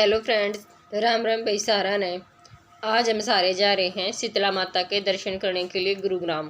Hello friends, Ram Ram भाई सारा ने। आज हम सारे जा रहे हैं शीतला माता के दर्शन करने के लिए गुरुग्राम।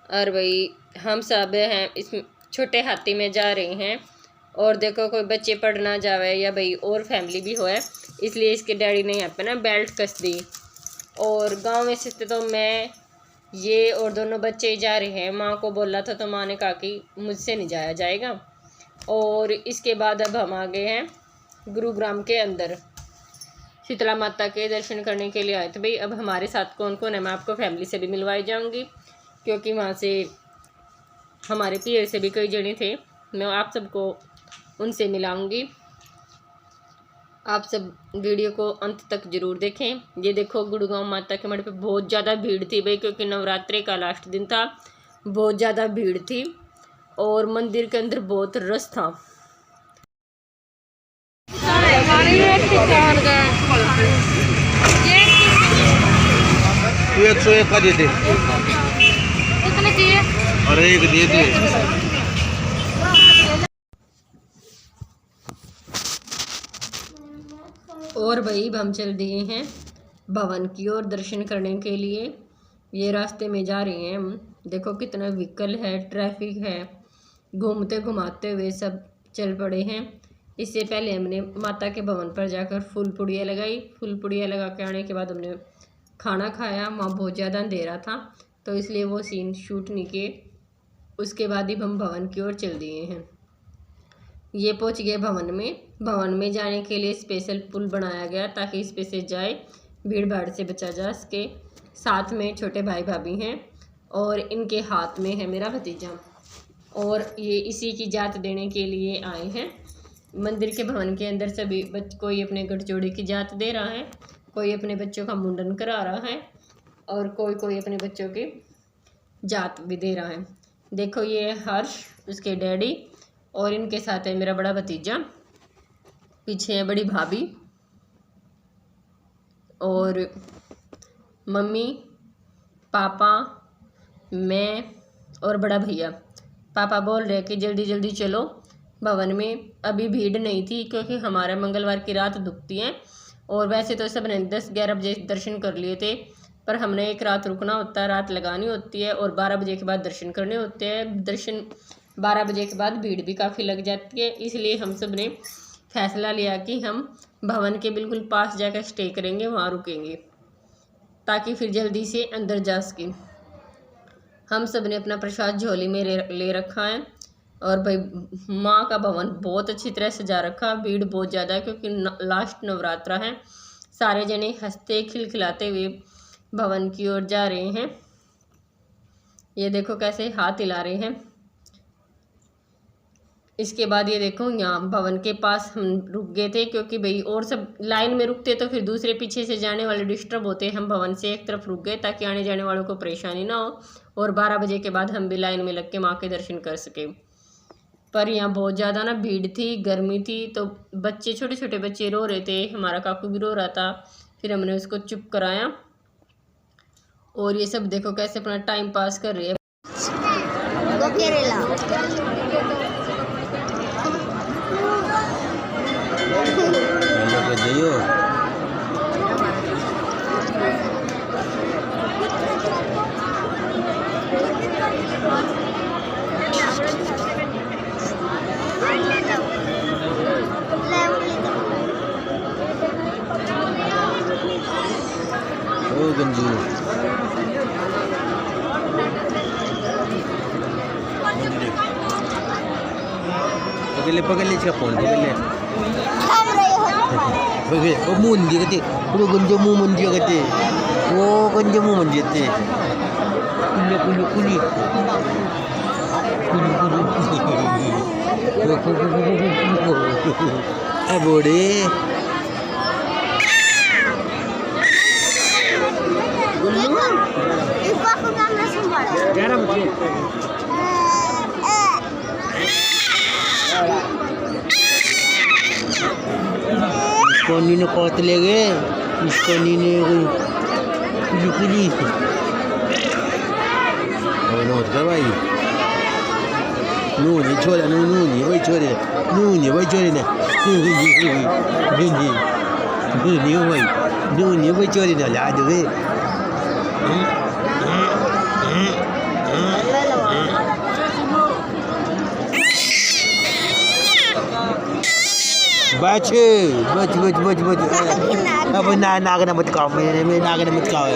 और भाई हम सब हैं इस छोटे हाथी में जा रहे हैं। और देखो कोई बच्चे पढ़ ना जावे या भाई और फैमिली भी होए, इसलिए इसके डैडी ने यहाँ पे ना बेल्ट कस दी। और गांव में से तो मैं ये और दोनों बच्चे जा रहे हैं। माँ को बोला था तो माँ ने कहा कि मुझसे नहीं जाया जाएगा। और इसके बाद अब हम आ गए हैं गुरुग्राम के अंदर शीतला माता के दर्शन करने के लिए आए। तो भाई अब हमारे साथ कौन कौन है मैं आपको फैमिली से भी मिलवाई जाऊंगी, क्योंकि वहाँ से हमारे पीर से भी कई जने थे। मैं आप सबको उनसे मिलाऊंगी। आप सब वीडियो को अंत तक जरूर देखें। ये देखो गुरुग्राम माता के मठ पे बहुत ज़्यादा भीड़ थी भाई, क्योंकि नवरात्रि का लास्ट दिन था। बहुत ज़्यादा भीड़ थी और मंदिर के अंदर बहुत रश था। तू 101 का दे दे। कितने चाहिए? अरे एक दे दे। और भाई हम चल दिए हैं भवन की ओर दर्शन करने के लिए। ये रास्ते में जा रहे हैं हम। देखो कितना व्हीकल है, ट्रैफिक है, घूमते घुमाते हुए सब चल पड़े हैं। इससे पहले हमने माता के भवन पर जाकर फूल पुड़िया लगाई। फूल पुड़िया लगा के आने के बाद हमने खाना खाया। वहाँ बहुत ज़्यादा अंधेरा था तो इसलिए वो सीन शूट नहीं किए। उसके बाद ही हम भवन की ओर चल दिए हैं। ये पहुँच गए भवन में। भवन में जाने के लिए स्पेशल पुल बनाया गया ताकि इस पे से जाए, भीड़ भाड़ से बचा जा सके। साथ में छोटे भाई भाभी हैं और इनके हाथ में है मेरा भतीजा, और ये इसी की जात देने के लिए आए हैं। मंदिर के भवन के अंदर सभी कोई अपने गठजोड़े की जात दे रहा है, कोई अपने बच्चों का मुंडन करा रहा है और कोई अपने बच्चों की जात भी दे रहा है। देखो ये हर्ष, उसके डैडी, और इनके साथ है मेरा बड़ा भतीजा। पीछे है बड़ी भाभी और मम्मी, पापा, मैं और बड़ा भैया। पापा बोल रहे कि जल्दी जल्दी चलो भवन में। अभी भीड़ नहीं थी क्योंकि हमारा मंगलवार की रात दुखती है। और वैसे तो सब ने 10-11 बजे दर्शन कर लिए थे, पर हमने एक रात रुकना होता है, रात लगानी होती है और 12 बजे के बाद दर्शन करने होते हैं। दर्शन 12 बजे के बाद भीड़ भी काफ़ी लग जाती है, इसलिए हम सब ने फैसला लिया कि हम भवन के बिल्कुल पास जाकर स्टे करेंगे, वहाँ रुकेंगे ताकि फिर जल्दी से अंदर जा सकें। हम सब ने अपना प्रसाद झोली में ले रखा है। और भाई माँ का भवन बहुत अच्छी तरह सजा रखा। भीड़ बहुत ज़्यादा है क्योंकि लास्ट नवरात्रा है। सारे जने हंसते खिलखिलाते हुए भवन की ओर जा रहे हैं। ये देखो कैसे हाथ हिला रहे हैं। इसके बाद ये देखो यहाँ भवन के पास हम रुक गए थे, क्योंकि भाई और सब लाइन में रुकते तो फिर दूसरे पीछे से जाने वाले डिस्टर्ब होते। हम भवन से एक तरफ रुक गए ताकि आने जाने वालों को परेशानी ना हो और 12 बजे के बाद हम भी लाइन में लग के माँ के दर्शन कर सके। पर यहाँ बहुत ज़्यादा ना भीड़ थी, गर्मी थी, तो बच्चे, छोटे छोटे बच्चे रो रहे थे। हमारा काकू भी रो रहा था, फिर हमने उसको चुप कराया। और ये सब देखो कैसे अपना टाइम पास कर रहे हैं। ओ गंजी पकड़ ले इसका फोन पकड़ ले। ओ मुंडी कहते, वो गंजो मुंह मुंडी कहते, वो गंजो मुंह मुंडी कहते। कुली कुली अब बोड़े इसको नी ने कौत ले गए, इसको नी ने कुली कुली नोट कर भाई। नूनी छोड़े, नूनी वही छोड़े, नूनी वही छोड़े ना। Dunia gue curi dah lah tu ke. Baca. Apa nak kena mati kau, nak kena mati kau.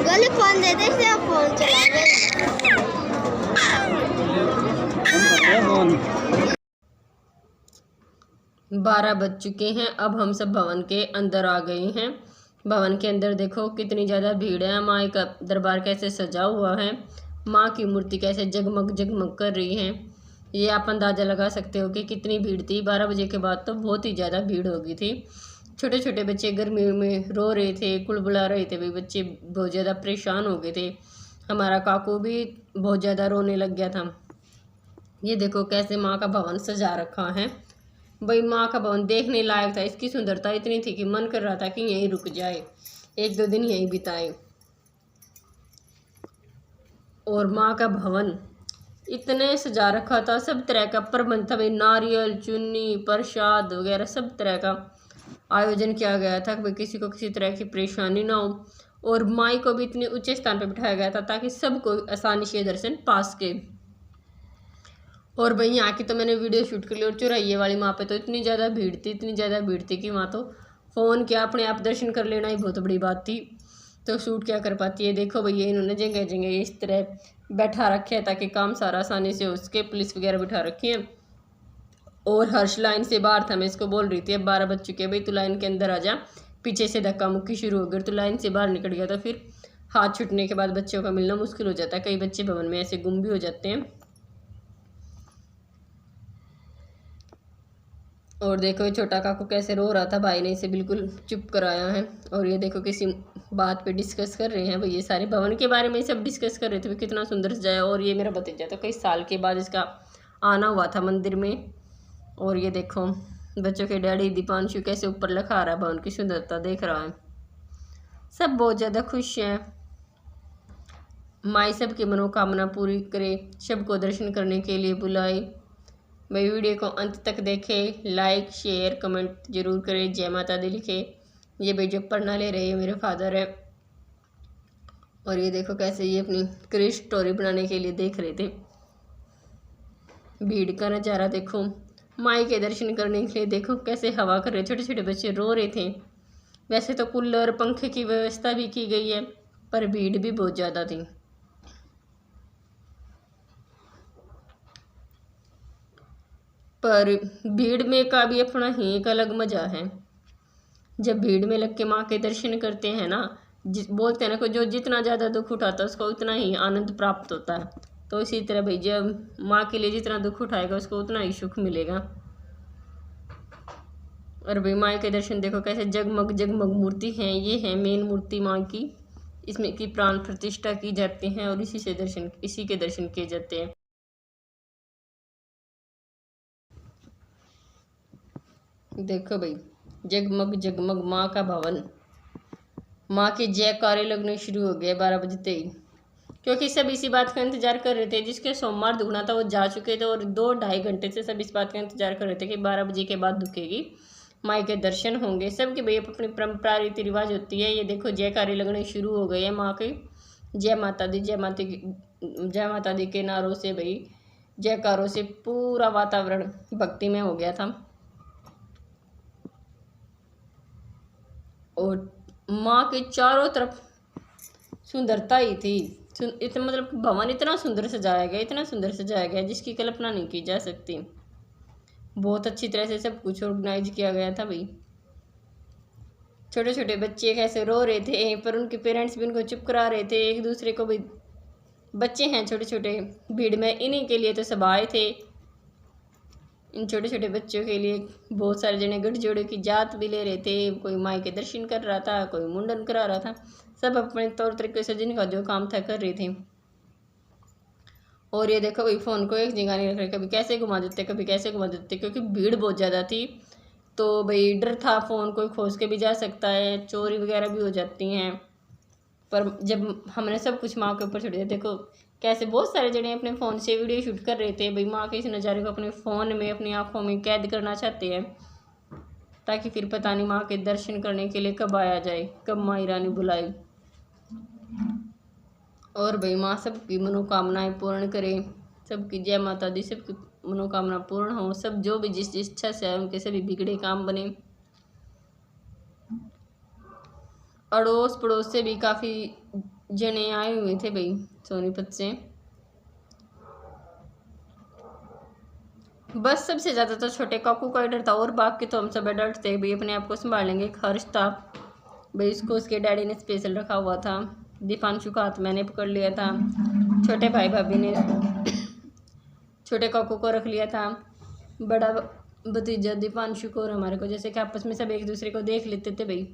गली फोन दे दे से फोन चलावे 12 बज चुके हैं। अब हम सब भवन के अंदर आ गए हैं। भवन के अंदर देखो कितनी ज़्यादा भीड़ है। माँ का दरबार कैसे सजा हुआ है, माँ की मूर्ति कैसे जगमग जगमग कर रही है। ये आप अंदाज़ा लगा सकते हो कि कितनी भीड़ थी। 12 बजे के बाद तो बहुत ही ज़्यादा भीड़ हो गई थी। छोटे छोटे बच्चे गर्मी में रो रहे थे, कुड़बुड़ा रहे थे भाई, बच्चे बहुत ज़्यादा परेशान हो गए थे। हमारा काकू भी बहुत ज़्यादा रोने लग गया था। ये देखो कैसे माँ का भवन सजा रखा है भाई। माँ का भवन देखने लायक था। इसकी सुंदरता इतनी थी कि मन कर रहा था कि यहीं रुक जाए, 1-2 दिन यहीं बिताए। और माँ का भवन इतने सजा रखा था, सब तरह का प्रबंध था भाई। नारियल, चुन्नी, प्रसाद वगैरह सब तरह का आयोजन किया गया था कि किसी को किसी तरह की परेशानी ना हो। और माई को भी इतने ऊंचे स्थान पर बिठाया गया था ताकि सबको आसानी से दर्शन पा सके। और भाई यहाँ की तो मैंने वीडियो शूट कर ली। और चौराहे वाली माँ पे तो इतनी ज़्यादा भीड़ थी कि वहाँ तो फ़ोन क्या अपने आप दर्शन कर लेना ही बहुत बड़ी बात थी। तो शूट क्या कर पाती है। देखो भैया इन्होंने जगह जगह इस तरह बैठा रखे है ताकि काम सारा आसानी से हो सके। पुलिस वगैरह बिठा रखी है। और हर्ष लाइन से बाहर था, मैं इसको बोल रही थी अब 12 बज चुके हैं भाई, तू लाइन के अंदर आ जा। पीछे से धक्का मुक्की शुरू हो गई तो लाइन से बाहर निकल गया तो फिर हाथ छूटने के बाद बच्चों का मिलना मुश्किल हो जाता है। कई बच्चे भवन में ऐसे गुम भी हो जाते हैं। और देखो ये छोटा काकू कैसे रो रहा था, भाई ने इसे बिल्कुल चुप कराया है। और ये देखो किसी बात पे डिस्कस कर रहे हैं भाई, ये सारे भवन के बारे में सब डिस्कस कर रहे थे भाई, कितना सुंदर सजाया। और ये मेरा भतीजा तो कई साल के बाद इसका आना हुआ था मंदिर में। और ये देखो बच्चों के डैडी दीपांशु कैसे ऊपर लखा रहा है, भवन की सुंदरता देख रहा है। सब बहुत ज़्यादा खुश हैं। माई सबकी मनोकामना पूरी करे, सबको दर्शन करने के लिए बुलाए। भाई वीडियो को अंत तक देखें, लाइक शेयर कमेंट जरूर करें, जय माता दी लिखे। ये भाई जो पढ़ना ले रहे हैं मेरे फादर है। और ये देखो कैसे ये अपनी क्रिश स्टोरी बनाने के लिए देख रहे थे। भीड़ का नज़ारा देखो, माई के दर्शन करने के लिए देखो कैसे हवा कर रहे, छोटे छोटे बच्चे रो रहे थे। वैसे तो कूलर पंखे की व्यवस्था भी की गई है पर भीड़ भी बहुत ज़्यादा थी। पर भीड़ में का भी अपना ही एक अलग मज़ा है। जब भीड़ में लग के माँ के दर्शन करते हैं ना, बोलते हैं ना कि जो जितना ज़्यादा दुख उठाता है उसको उतना ही आनंद प्राप्त होता है। तो इसी तरह भाई जब माँ के लिए जितना दुख उठाएगा उसको उतना ही सुख मिलेगा। और भाई माँ के दर्शन देखो कैसे जगमग जगमग मूर्ति हैं। ये है मेन मूर्ति माँ की, इसमें की प्राण प्रतिष्ठा की जाती है और इसी के दर्शन किए जाते हैं। देखो भाई जगमग जगमग माँ का भवन, माँ के जयकारे लगने शुरू हो गए 12 बजते ही, क्योंकि सब इसी बात का इंतजार कर रहे थे। जिसके सोमवार दुखना था वो जा चुके थे और 2-2.5 घंटे से सब इस बात का इंतजार कर रहे थे कि 12 बजे के बाद दुखेगी, माँ के दर्शन होंगे। सबके भाई अपनी परंपरा रीति रिवाज होती है। ये देखो जयकारे लगने शुरू हो गए हैं माँ के। जय माता दी जय माता दी के नारों से भाई जयकारों से पूरा वातावरण भक्ति में हो गया था। और माँ के चारों तरफ सुंदरता ही थी। इतना मतलब भवन इतना सुंदर सजाया गया जिसकी कल्पना नहीं की जा सकती। बहुत अच्छी तरह से सब कुछ ऑर्गेनाइज किया गया था भाई। छोटे छोटे बच्चे कैसे रो रहे थे पर उनके पेरेंट्स भी उनको चुप करा रहे थे। एक दूसरे को भी, बच्चे हैं छोटे छोटे भीड़ में, इन्हीं के लिए तो सब आए थे। इन छोटे छोटे बच्चों के लिए बहुत सारे जने गठजोड़े की जात भी ले रहे थे। कोई माई के दर्शन कर रहा था, कोई मुंडन करा रहा था। सब अपने तौर तरीके से जिनका जो काम था कर रहे थे। और ये देखो भाई फ़ोन को एक जगह नहीं रख रहे, कभी कैसे घुमा देते क्योंकि भीड़ बहुत ज़्यादा थी। तो भाई डर था, फ़ोन कोई खोज के भी जा सकता है, चोरी वगैरह भी हो जाती हैं। पर जब हमने सब कुछ माँ के ऊपर छोड़ दिया, देखो कैसे बहुत सारे जने अपने फ़ोन से वीडियो शूट कर रहे थे भाई, माँ के इस नज़ारे को अपने फ़ोन में अपनी आँखों में कैद करना चाहते हैं, ताकि फिर पता नहीं माँ के दर्शन करने के लिए कब आया जाए, कब माँ रानी बुलाए। और भाई माँ सबकी मनोकामनाएं पूर्ण करे, सबकी जय माता दी, सबकी मनोकामना पूर्ण हो, सब जो भी जिस इच्छा से आए उनके सभी बिगड़े काम बने। अड़ोस पड़ोस से भी काफ़ी जने आए हुए थे भाई सोनीपत से। बस सबसे ज़्यादा तो छोटे काकू का डर था, और बाकी तो हम सब एडल्ट थे भाई, अपने आप को संभाल लेंगे। एक हर्ष था भाई, उसको उसके डैडी ने स्पेशल रखा हुआ था। दीपांशु का हाथ मैंने पकड़ लिया था, छोटे भाई भाभी ने छोटे काकू को रख लिया था, बड़ा भतीजा दीपांशु को और हमारे को, जैसे कि आपस में सब एक दूसरे को देख लेते थे भाई।